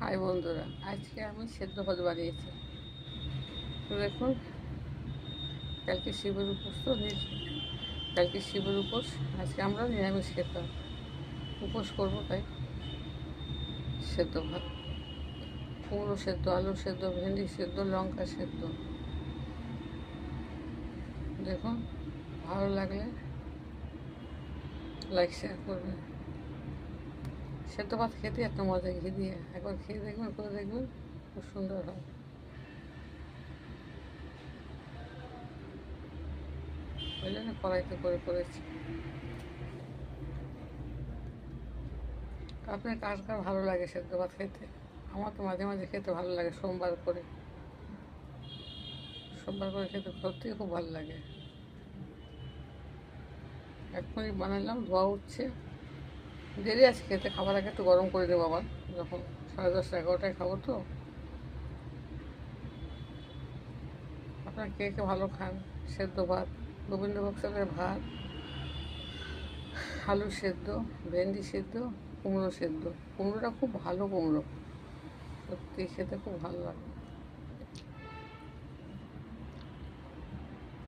High বন্ধুরা, আজকে আমি সেদ্ধ ভাত বানিয়েছি। তো দেখুন, কালকে শিবের উপোস তো নিয়েছি। কালকে শিবের উপোস, আজকে আমরা নিরামিষ খেতাম, উপোস করবো তাই সেদ্ধ ভাত, কুমড়ো সেদ্ধ, আলু সেদ্ধ, ভেন্ডি সেদ্ধ, লঙ্কা সেদ্ধ। দেখুন, ভালো লাগলে লাইক শেয়ার করবেন। সেদ্ধ ভাত খেতে একটা মজা, ঘি দিয়ে একবার খেয়ে দেখবেন, করে দেখবেন, খুব সুন্দর হয়। ওই জন্য কড়াইতে করে করেছি। আপনার কার কার ভালো লাগে সেদ্ধ ভাত খেতে? আমার তো মাঝে মাঝে খেতে ভালো লাগে, সোমবার করে খেতে সত্যিই খুব ভালো লাগে। এখনই বানালাম, ধোয়া উঠছে, দেরি আছে খেতে। খাবার আগে একটু গরম করে দেবো আবার, যখন 10:30 11টায় খাবো তো। আপনার কে কে ভালো খান সেদ্ধ ভাত? গোবিন্দভোগ চালের ভাত, আলু সেদ্ধ, ভেন্ডি সেদ্ধ, কুমড়ো সেদ্ধ। কুমড়োটা খুব ভালো কুমড়ো, সত্যি খেতে খুব ভালো লাগে।